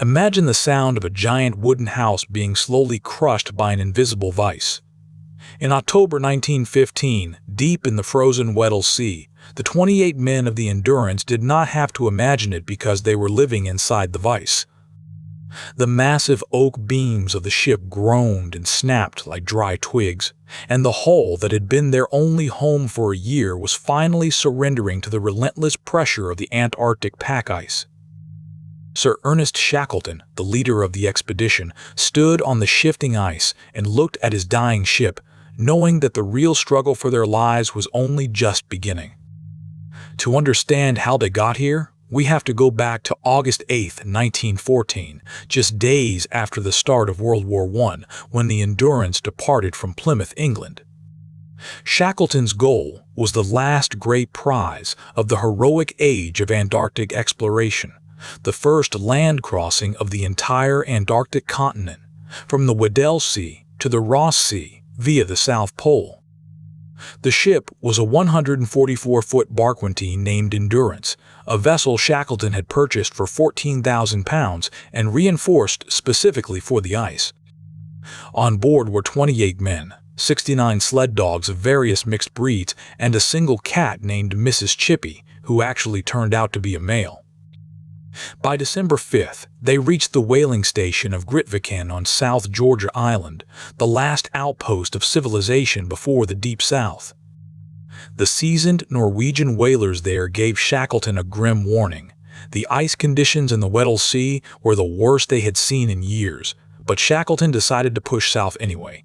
Imagine the sound of a giant wooden house being slowly crushed by an invisible vice. In October 1915, deep in the frozen Weddell Sea, the 28 men of the Endurance did not have to imagine it because they were living inside the vice. The massive oak beams of the ship groaned and snapped like dry twigs, and the hull that had been their only home for a year was finally surrendering to the relentless pressure of the Antarctic pack ice. Sir Ernest Shackleton, the leader of the expedition, stood on the shifting ice and looked at his dying ship, knowing that the real struggle for their lives was only just beginning. To understand how they got here, we have to go back to August 8, 1914, just days after the start of World War I, when the Endurance departed from Plymouth, England. Shackleton's goal was the last great prize of the heroic age of Antarctic exploration, the first land crossing of the entire Antarctic continent, from the Weddell Sea to the Ross Sea via the South Pole. The ship was a 144-foot barquentine named Endurance, a vessel Shackleton had purchased for £14,000 and reinforced specifically for the ice. On board were 28 men, 69 sled dogs of various mixed breeds, and a single cat named Mrs. Chippy, who actually turned out to be a male. By December 5th, they reached the whaling station of Grytviken on South Georgia Island, the last outpost of civilization before the Deep South. The seasoned Norwegian whalers there gave Shackleton a grim warning. The ice conditions in the Weddell Sea were the worst they had seen in years, but Shackleton decided to push south anyway.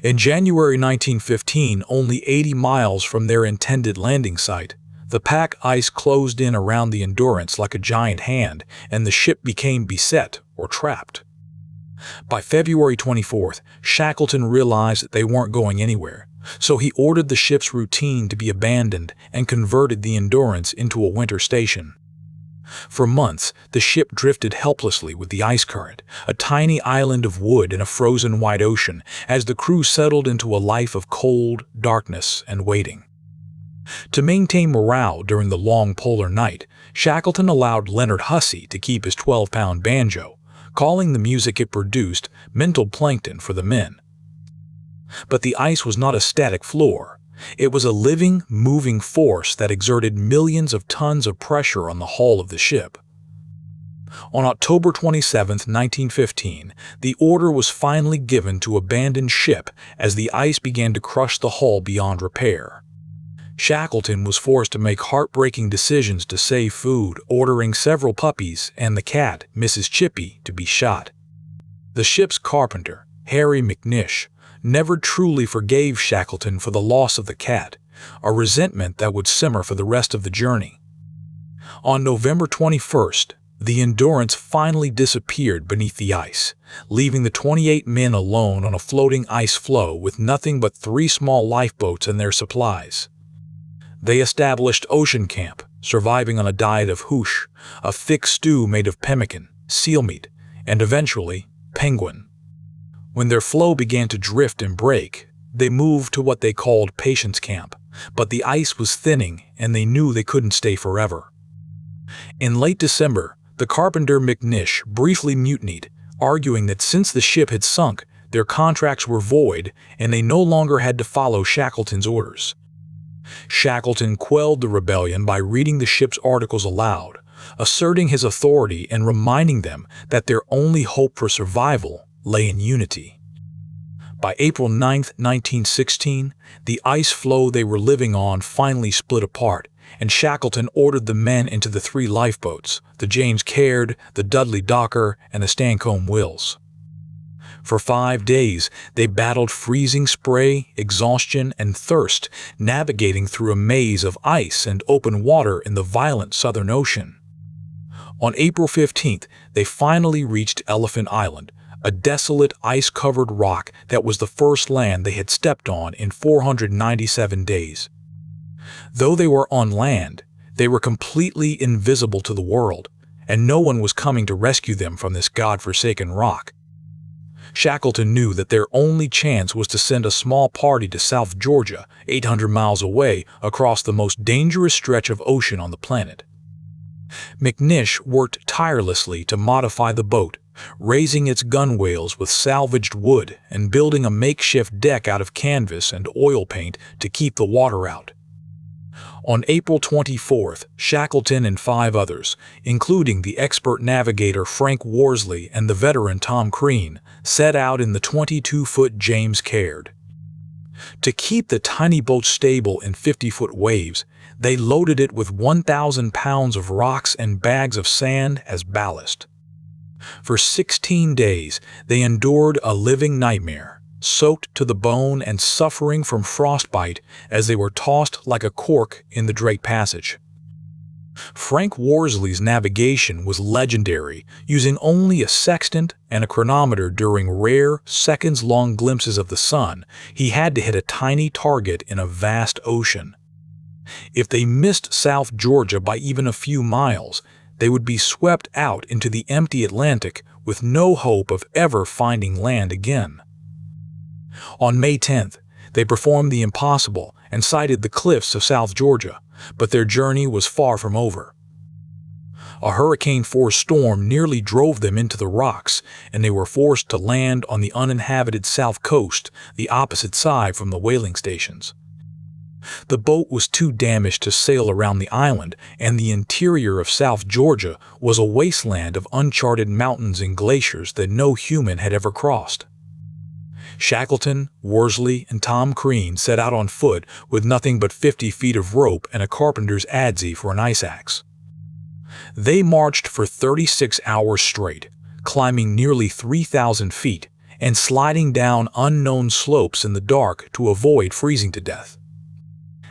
In January 1915, only 80 miles from their intended landing site, the pack ice closed in around the Endurance like a giant hand, and the ship became beset or trapped. By February 24th, Shackleton realized that they weren't going anywhere, so he ordered the ship's routine to be abandoned and converted the Endurance into a winter station. For months, the ship drifted helplessly with the ice current, a tiny island of wood in a frozen wide ocean, as the crew settled into a life of cold, darkness, and waiting. To maintain morale during the long polar night, Shackleton allowed Leonard Hussey to keep his 12-pound banjo, calling the music it produced mental plankton for the men. But the ice was not a static floor. It was a living, moving force that exerted millions of tons of pressure on the hull of the ship. On October 27, 1915, the order was finally given to abandon ship as the ice began to crush the hull beyond repair. Shackleton was forced to make heartbreaking decisions to save food, ordering several puppies and the cat, Mrs. Chippy, to be shot. The ship's carpenter, Harry McNish, never truly forgave Shackleton for the loss of the cat, a resentment that would simmer for the rest of the journey. On November 21st, the Endurance finally disappeared beneath the ice, leaving the 28 men alone on a floating ice floe with nothing but 3 small lifeboats and their supplies. They established Ocean Camp, surviving on a diet of hoosh, a thick stew made of pemmican, seal meat, and eventually, penguin. When their floe began to drift and break, they moved to what they called Patience Camp, but the ice was thinning and they knew they couldn't stay forever. In late December, the carpenter McNish briefly mutinied, arguing that since the ship had sunk, their contracts were void and they no longer had to follow Shackleton's orders. Shackleton quelled the rebellion by reading the ship's articles aloud, asserting his authority and reminding them that their only hope for survival lay in unity. By April 9, 1916, the ice floe they were living on finally split apart, and Shackleton ordered the men into the 3 lifeboats, the Sea Caird, the Dudley Docker, and the Stancomb Wills. For 5 days, they battled freezing spray, exhaustion, and thirst, navigating through a maze of ice and open water in the violent Southern Ocean. On April 15th, they finally reached Elephant Island, a desolate, ice-covered rock that was the first land they had stepped on in 497 days. Though they were on land, they were completely invisible to the world, and no one was coming to rescue them from this god-forsaken rock. Shackleton knew that their only chance was to send a small party to South Georgia, 800 miles away, across the most dangerous stretch of ocean on the planet. McNish worked tirelessly to modify the boat, raising its gunwales with salvaged wood and building a makeshift deck out of canvas and oil paint to keep the water out. On April 24th, Shackleton and 5 others, including the expert navigator Frank Worsley and the veteran Tom Crean, set out in the 22-foot James Caird. To keep the tiny boat stable in 50-foot waves, they loaded it with 1,000 pounds of rocks and bags of sand as ballast. For 16 days, they endured a living nightmare, soaked to the bone and suffering from frostbite as they were tossed like a cork in the Drake Passage. Frank Worsley's navigation was legendary, using only a sextant and a chronometer during rare, seconds-long glimpses of the sun. He had to hit a tiny target in a vast ocean. If they missed South Georgia by even a few miles, they would be swept out into the empty Atlantic with no hope of ever finding land again. On May 10th, they performed the impossible and sighted the cliffs of South Georgia, but their journey was far from over. A hurricane-force storm nearly drove them into the rocks, and they were forced to land on the uninhabited south coast, the opposite side from the whaling stations. The boat was too damaged to sail around the island, and the interior of South Georgia was a wasteland of uncharted mountains and glaciers that no human had ever crossed. Shackleton, Worsley, and Tom Crean set out on foot with nothing but 50 feet of rope and a carpenter's adze for an ice axe. They marched for 36 hours straight, climbing nearly 3,000 feet and sliding down unknown slopes in the dark to avoid freezing to death.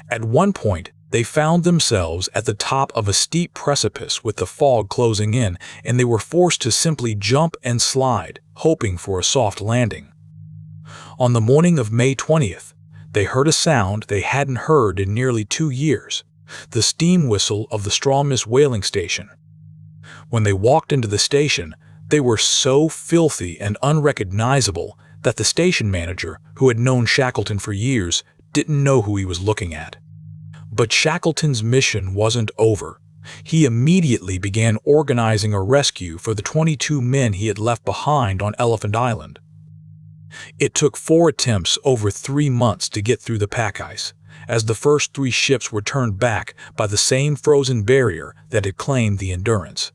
At one point, they found themselves at the top of a steep precipice with the fog closing in, and they were forced to simply jump and slide, hoping for a soft landing. On the morning of May 20th, they heard a sound they hadn't heard in nearly 2 years, the steam whistle of the Strawmiss whaling station. When they walked into the station, they were so filthy and unrecognizable that the station manager, who had known Shackleton for years, didn't know who he was looking at. But Shackleton's mission wasn't over. He immediately began organizing a rescue for the 22 men he had left behind on Elephant Island. It took 4 attempts over 3 months to get through the pack ice, as the first 3 ships were turned back by the same frozen barrier that had claimed the Endurance.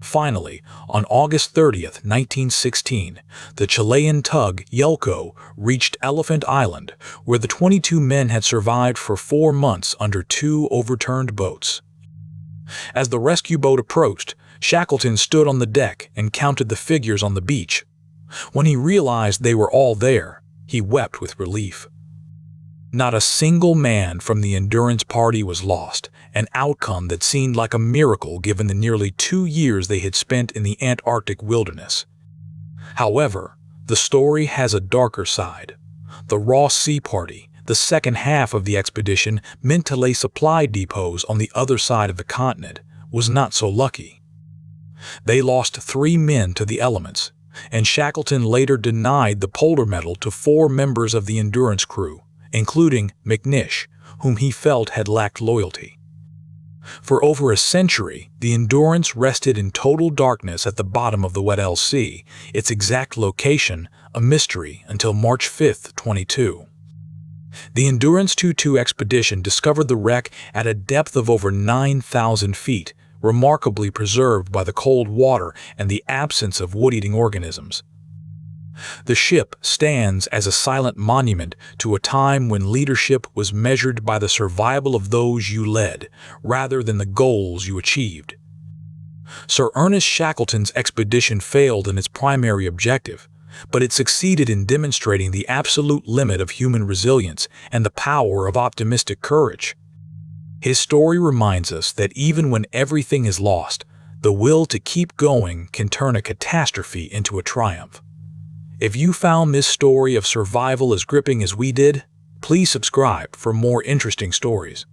Finally, on August 30th, 1916, the Chilean tug Yelko reached Elephant Island, where the 22 men had survived for 4 months under 2 overturned boats. As the rescue boat approached, Shackleton stood on the deck and counted the figures on the beach. When he realized they were all there, he wept with relief. Not a single man from the Endurance party was lost, an outcome that seemed like a miracle given the nearly 2 years they had spent in the Antarctic wilderness. However, the story has a darker side. The Ross Sea Party, the second half of the expedition meant to lay supply depots on the other side of the continent, was not so lucky. They lost 3 men to the elements, and Shackleton later denied the Polar Medal to 4 members of the Endurance crew, including McNish, whom he felt had lacked loyalty. For over a century, the Endurance rested in total darkness at the bottom of the Weddell Sea, its exact location a mystery until March 5, 22. The Endurance 22 expedition discovered the wreck at a depth of over 9,000 feet, remarkably preserved by the cold water and the absence of wood-eating organisms. The ship stands as a silent monument to a time when leadership was measured by the survival of those you led, rather than the goals you achieved. Sir Ernest Shackleton's expedition failed in its primary objective, but it succeeded in demonstrating the absolute limit of human resilience and the power of optimistic courage. His story reminds us that even when everything is lost, the will to keep going can turn a catastrophe into a triumph. If you found this story of survival as gripping as we did, please subscribe for more interesting stories.